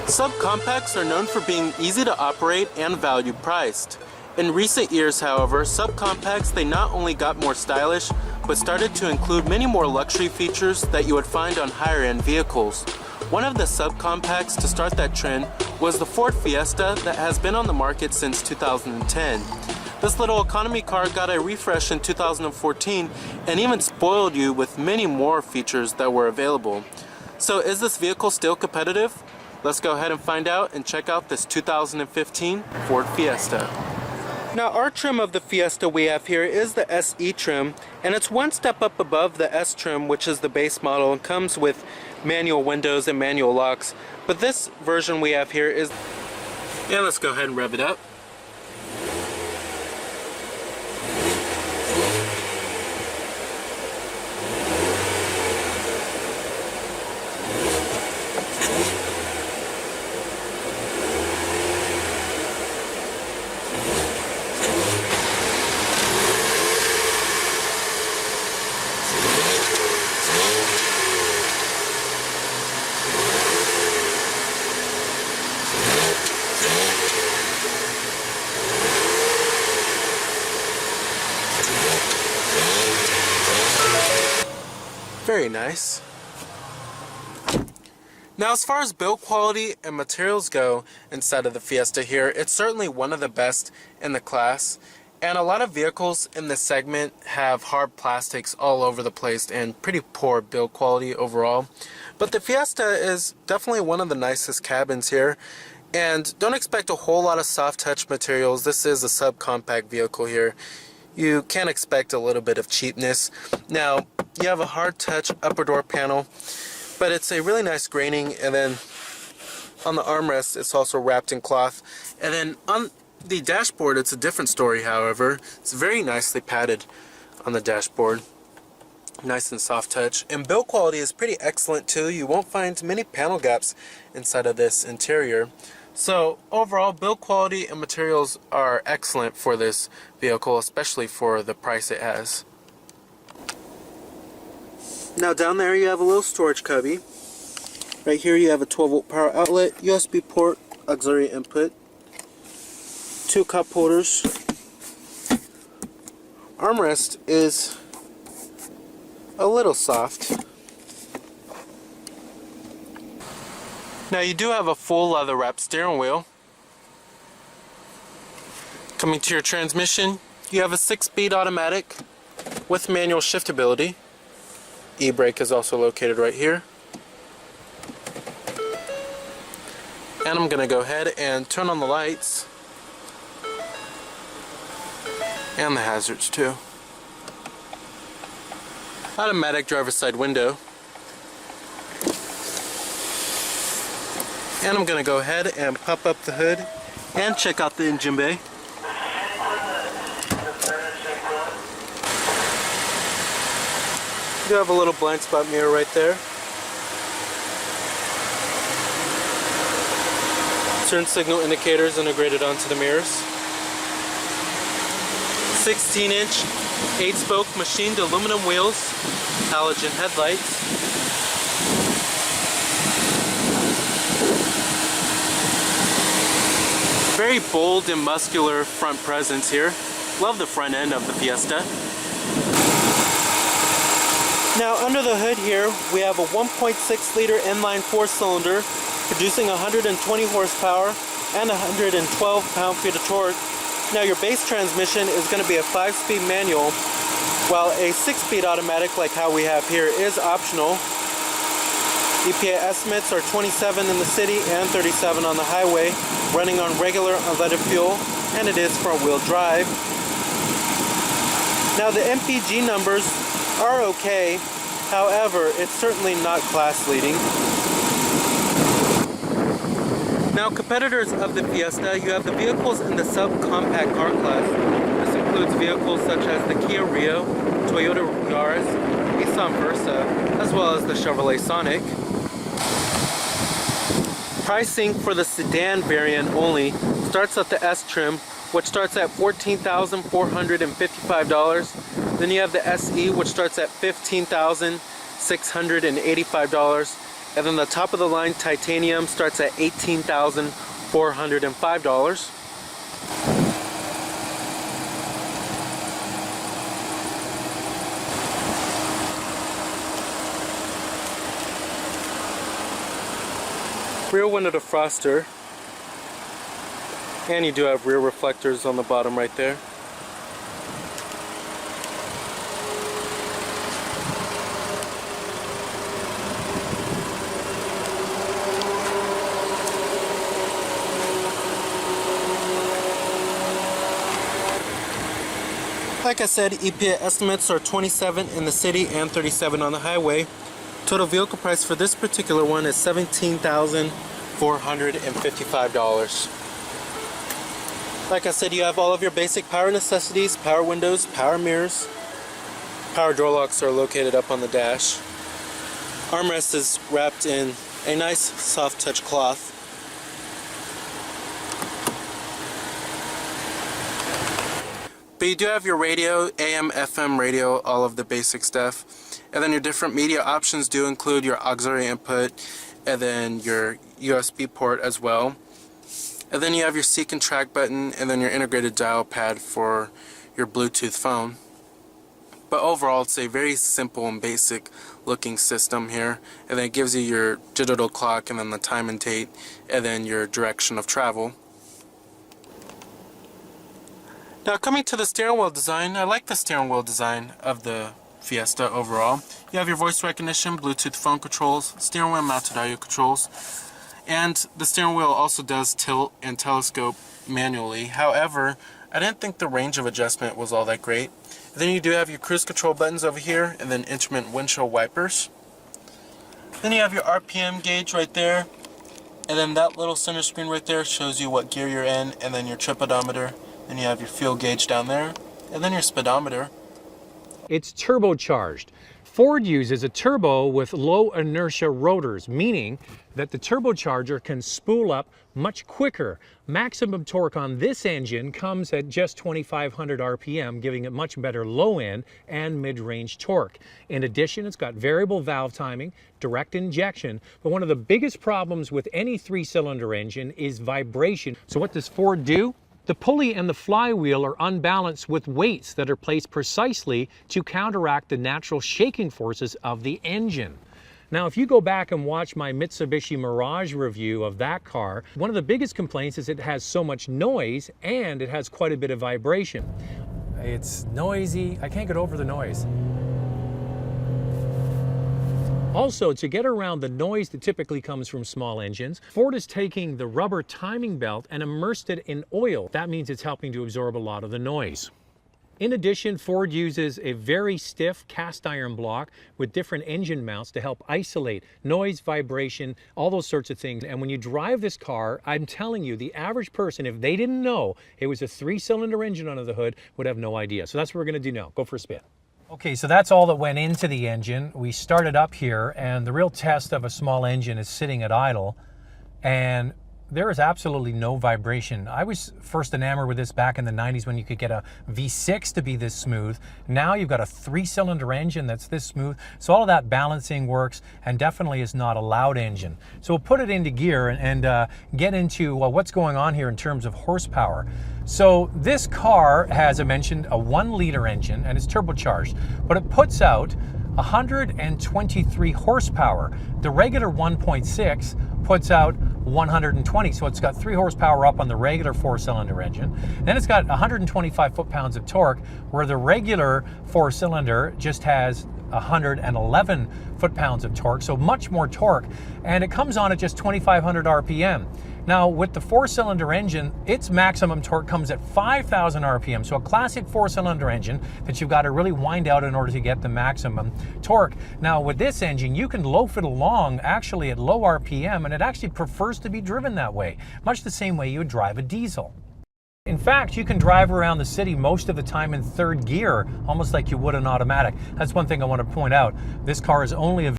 Subcompacts are known for being easy to operate and value priced. In recent years, however, subcompacts they not only got more stylish, but started to include many more luxury features that you would find on higher-end vehicles. One of the subcompacts to start that trend was the Ford Fiesta that has been on the market since 2010. This little economy car got a refresh in 2014 and even spoiled you with many more features that were available. So is this vehicle still competitive? Let's go ahead and find out and check out this 2015 Ford Fiesta. Now our trim of the Fiesta we have here is the SE trim, and it's one step up above the S trim, which is the base model and comes with manual windows and manual locks. But this version we have here is... Yeah, let's go ahead and rev it up. Very nice. Now as far as build quality and materials go inside of the Fiesta here, it's certainly one of the best in the class, and a lot of vehicles in this segment have hard plastics all over the place and pretty poor build quality overall. But the Fiesta is definitely one of the nicest cabins here, and don't expect a whole lot of soft touch materials. This is a subcompact vehicle here. You can expect a little bit of cheapness. Now, you have a hard touch upper door panel, but it's a really nice graining, and then on the armrest it's also wrapped in cloth. And then on the dashboard it's a different story, however. It's very nicely padded on the dashboard. Nice and soft touch. And build quality is pretty excellent too. You won't find many panel gaps inside of this interior. So overall, build quality and materials are excellent for this vehicle, especially for the price it has. Now down there you have a little storage cubby. Right here you have a 12-volt power outlet, USB port, auxiliary input, 2 cup holders. Armrest is a little soft. Now you do have a full leather wrapped steering wheel. Coming to your transmission, you have a 6-speed automatic with manual shiftability. E-brake is also located right here. And I'm going to go ahead and turn on the lights and the hazards too. Automatic driver's side window. And I'm going to go ahead and pop up the hood and check out the engine bay. You do have a little blind spot mirror right there. Turn signal indicators integrated onto the mirrors. 16-inch 8-spoke machined aluminum wheels, halogen headlights. Very bold and muscular front presence here. Love the front end of the Fiesta. Now under the hood here we have a 1.6 liter inline 4-cylinder producing 120 horsepower and 112 pound-feet of torque. Now your base transmission is going to be a 5-speed manual, while a 6-speed automatic like how we have here is optional. EPA estimates are 27 in the city and 37 on the highway, running on regular unleaded fuel, and it is front-wheel drive. Now the MPG numbers are okay, however, it's certainly not class-leading. Now competitors of the Fiesta, you have the vehicles in the subcompact car class. This includes vehicles such as the Kia Rio, Toyota Yaris, Nissan Versa, as well as the Chevrolet Sonic. Pricing for the sedan variant only starts at the S trim, which starts at $14,455. Then you have the SE, which starts at $15,685. And then the top of the line titanium starts at $18,405. Rear window defroster, and you do have rear reflectors on the bottom right there. Like I said, EPA estimates are 27 in the city and 37 on the highway. Total vehicle price for this particular one is $17,455. Like I said, you have all of your basic power necessities, power windows, power mirrors. Power door locks are located up on the dash. Armrest is wrapped in a nice soft touch cloth. But you do have your radio, AM, FM radio, all of the basic stuff. And then your different media options do include your auxiliary input and then your USB port as well. And then you have your seek and track button and then your integrated dial pad for your Bluetooth phone. But overall, it's a very simple and basic looking system here. And then it gives you your digital clock and then the time and date and then your direction of travel. Now coming to the steering wheel design, I like the steering wheel design of the Fiesta overall. You have your voice recognition, Bluetooth phone controls, steering wheel mounted audio controls, and the steering wheel also does tilt and telescope manually. However, I didn't think the range of adjustment was all that great. And then you do have your cruise control buttons over here and then intermittent windshield wipers. Then you have your RPM gauge right there, and then that little center screen right there shows you what gear you're in, and then your trip odometer. Then you have your fuel gauge down there, and then your speedometer. It's turbocharged. Ford uses a turbo with low inertia rotors, meaning that the turbocharger can spool up much quicker. Maximum torque on this engine comes at just 2,500 RPM, giving it much better low end and mid-range torque. In addition, it's got variable valve timing, direct injection, but one of the biggest problems with any three-cylinder engine is vibration. So what does Ford do? The pulley and the flywheel are unbalanced with weights that are placed precisely to counteract the natural shaking forces of the engine. Now, if you go back and watch my Mitsubishi Mirage review of that car, one of the biggest complaints is it has so much noise and it has quite a bit of vibration. It's noisy. I can't get over the noise. Also, to get around the noise that typically comes from small engines, Ford is taking the rubber timing belt and immersed it in oil. That means it's helping to absorb a lot of the noise. In addition, Ford uses a very stiff cast iron block with different engine mounts to help isolate noise, vibration, all those sorts of things. And when you drive this car, I'm telling you, the average person, if they didn't know it was a three-cylinder engine under the hood, would have no idea. So that's what we're going to do now. Go for a spin. Okay, so that's all that went into the engine. We started up here, and the real test of a small engine is sitting at idle, and there is absolutely no vibration. I was first enamored with this back in the 90s when you could get a V6 to be this smooth. Now you've got a three-cylinder engine that's this smooth. So all of that balancing works and definitely is not a loud engine. So we'll put it into gear and get into what's going on here in terms of horsepower. So this car has, I mentioned, a 1-liter engine and it's turbocharged, but it puts out 123 horsepower. The regular 1.6 puts out 120, so it's got 3 horsepower up on the regular 4-cylinder engine. Then it's got 125 foot-pounds of torque, where the regular 4-cylinder just has 111 foot-pounds of torque, so much more torque, and it comes on at just 2,500 RPM. Now, with the 4-cylinder engine, its maximum torque comes at 5,000 RPM, so a classic 4-cylinder engine that you've got to really wind out in order to get the maximum torque. Now, with this engine, you can loaf it along actually at low RPM, and it actually prefers to be driven that way, much the same way you would drive a diesel. In fact, you can drive around the city most of the time in 3rd gear, almost like you would an automatic. That's one thing I want to point out. This car is only